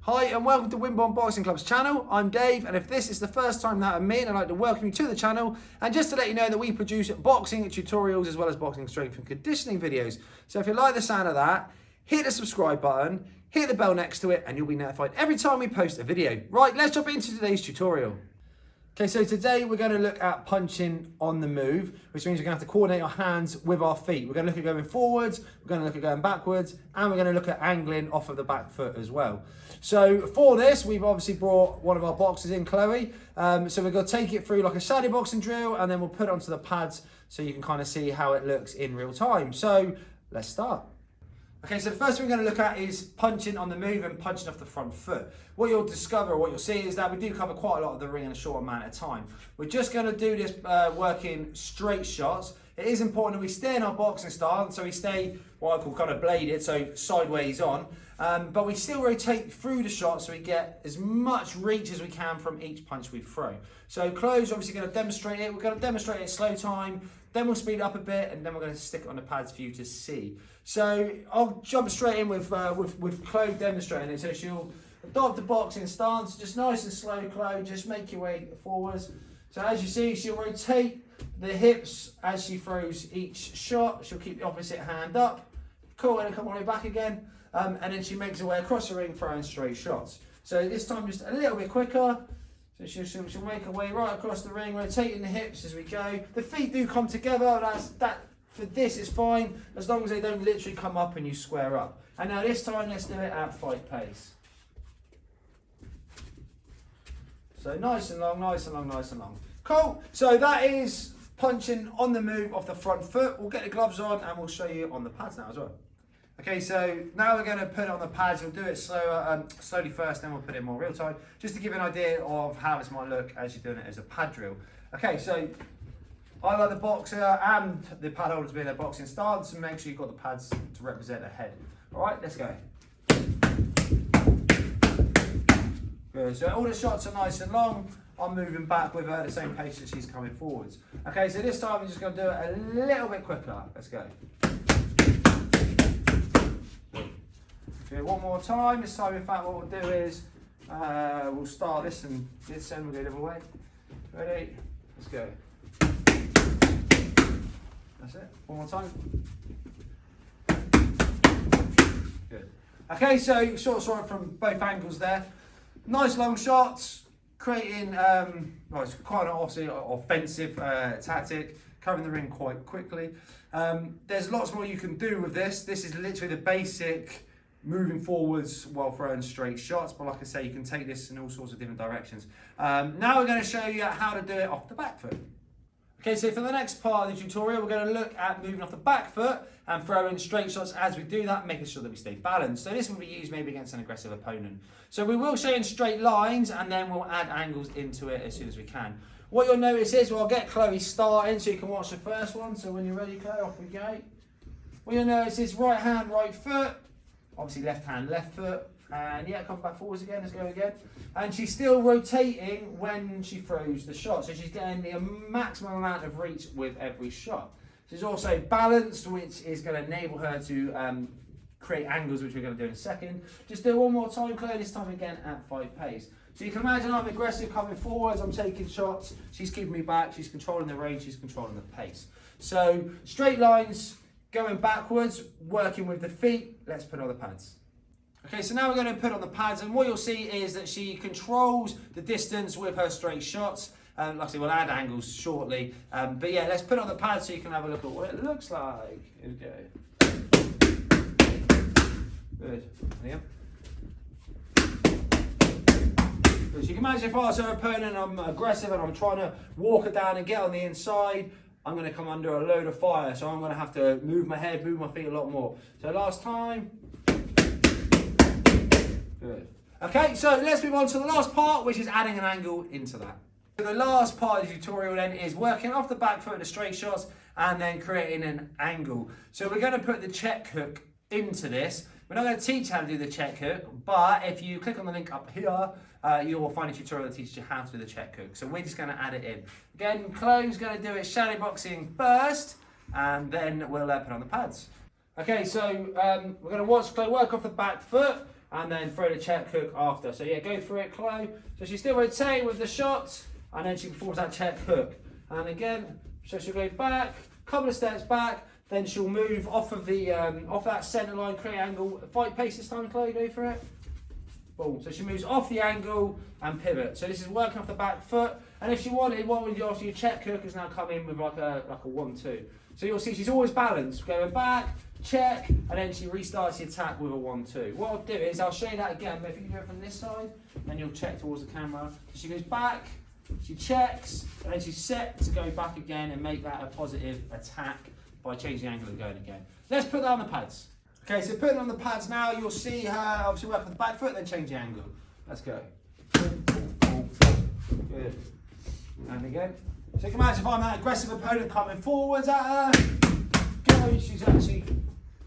Hi and welcome to Wimborne Boxing Club's channel. I'm Dave, and if this is the first time that I'm I'd like to welcome you to the channel, and just to let you know that we produce boxing tutorials as well as boxing strength and conditioning videos. So if you like the sound of that, hit the subscribe button, hit the bell next to it, and you'll be notified every time we post a video. Right, let's jump into today's tutorial. Okay, so today we're going to look at punching on the move, which means we're going to have to coordinate our hands with our feet. We're going to look at going forwards, we're going to look at going backwards, and we're going to look at angling off of the back foot as well. So for this, we've obviously brought one of our boxers in, Chloe. So we're going to take it through like a shadow boxing drill, and then we'll put it onto the pads so you can kind of see how it looks in real time. So let's start. Okay, so the first thing we're going to look at is punching on the move and punching off the front foot. What you'll discover, what you'll see is that we do cover quite a lot of the ring in a short amount of time. We're just going to do this working straight shots. It is important that we stay in our boxing stance, so we stay what I call kind of bladed, so sideways on. But we still rotate through the shot so we get as much reach as we can from each punch we throw. So Chloe's obviously going to demonstrate it. We're going to demonstrate it slow time, then we'll speed up a bit, and then we're going to stick it on the pads for you to see. So I'll jump straight in with Chloe demonstrating it. So she'll adopt the boxing stance, just nice and slow, Chloe, just make your way forwards. So as you see, she'll rotate the hips as she throws each shot. She'll keep the opposite hand up, cool, and come all the way back again. And then she makes her way across the ring throwing straight shots. So this time just a little bit quicker. So she'll make her way right across the ring, rotating the hips as we go. The feet do come together, that for this is fine, as long as they don't literally come up and you square up. And now this time, let's do it at fight pace. So nice and long, nice and long, nice and long. Cool, so that is punching on the move off the front foot. We'll get the gloves on and we'll show you on the pads now as well. Okay, so now we're going to put it on the pads. We'll do it slowly first, then we'll put it in more real time, just to give you an idea of how this might look as you're doing it as a pad drill. Okay, so I like the boxer and the pad holders being their boxing stance, and make sure you've got the pads to represent the head. All right, let's go. Good, so all the shots are nice and long. I'm moving back with her at the same pace that she's coming forwards. Okay, so this time we're just going to do it a little bit quicker. Let's go. Do it one more time. This time, in fact, what we'll do is we'll start this and this end, we'll go the other way. Ready? Let's go. That's it. One more time. Good. Okay, so sort of saw it from both angles there. Nice long shots, creating, well, it's quite an obviously offensive tactic, covering the ring quite quickly. There's lots more you can do with this. This is literally the basic moving forwards while throwing straight shots, but like I say, you can take this in all sorts of different directions. Now we're going to show you how to do it off the back foot. Okay, so for the next part of the tutorial, we're going to look at moving off the back foot and throwing straight shots as we do that, making sure that we stay balanced. So this will be used maybe against an aggressive opponent. So we will show in straight lines, and then we'll add angles into it as soon as we can. What you'll notice is, well, I'll get Chloe starting so you can watch the first one. So when you're ready, Chloe, off we go. What you'll notice is right hand, right foot. Obviously left hand, left foot, and yeah, come back forwards again, let's go again. And she's still rotating when she throws the shot, so she's getting the maximum amount of reach with every shot. She's also balanced, which is going to enable her to create angles, which we're going to do in a second. Just do it one more time, Chloe, this time again at 5 pace. So you can imagine I'm aggressive coming forwards, I'm taking shots, she's keeping me back, she's controlling the range, she's controlling the pace. So straight lines, going backwards, working with the feet. Let's put on the pads. Okay, so now we're going to put on the pads, and what you'll see is that she controls the distance with her straight shots. Like I say, we'll add angles shortly. But yeah, let's put on the pads so you can have a look at what it looks like. Here we go. Good. Yeah. So you can imagine if I was her opponent, I'm aggressive and I'm trying to walk her down and get on the inside, I'm going to come under a load of fire, so I'm going to have to move my head, move my feet a lot more. So last time. Good. Okay, so let's move on to the last part, which is adding an angle into that. So the last part of the tutorial then is working off the back foot of the straight shots and then creating an angle. So we're going to put the check hook into this. We're not going to teach how to do the check hook, but if you click on the link up here, you will find a tutorial that teaches you how to do the check hook. So we're just going to add it in. Again, Chloe's going to do it shadow boxing first, and then we'll put on the pads. Okay, so we're going to watch Chloe work off the back foot, and then throw the check hook after. So yeah, go for it, Chloe. So she's still rotating with the shots, and then she performs that check hook. And again, so she'll go back, couple of steps back, then she'll move off of the off that centre line, create angle, fight pace this time, Chloe, go for it. Boom. So she moves off the angle and pivot. So this is working off the back foot. And if she wanted, what would you after your check hook has now come in with like a 1-2. So you'll see she's always balanced, going back, check, and then she restarts the attack with a 1-2. What I'll do is I'll show you that again, but if you can do it from this side, then you'll check towards the camera. So she goes back, she checks, and then she's set to go back again and make that a positive attack by changing the angle and going again. Let's put that on the pads. Okay, so putting on the pads now, you'll see her obviously work with the back foot, then change the angle. Let's go. Good. And again. So you can imagine if I'm that aggressive opponent coming forwards at her, go, she's actually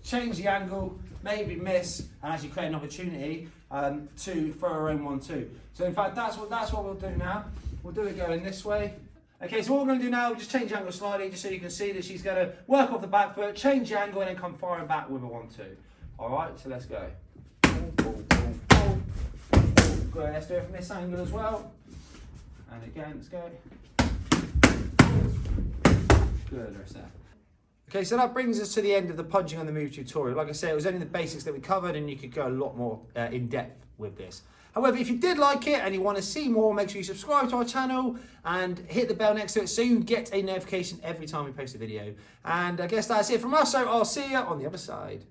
changed the angle, maybe miss, and actually create an opportunity to throw her own 1-2. So in fact, that's what we'll do now. We'll do it going this way. Okay, so what we're going to do now, we'll just change the angle slightly, just so you can see that she's going to work off the back foot, change the angle, and then come firing back with a 1-2. All right, so let's go. Good, let's do it from this angle as well. And again, let's go. Good, rest there. Okay, so that brings us to the end of the punching on the move tutorial. Like I said, it was only the basics that we covered, and you could go a lot more in depth with this. However, if you did like it and you want to see more, make sure you subscribe to our channel and hit the bell next to it so you get a notification every time we post a video. And I guess that's it from us, so I'll see you on the other side.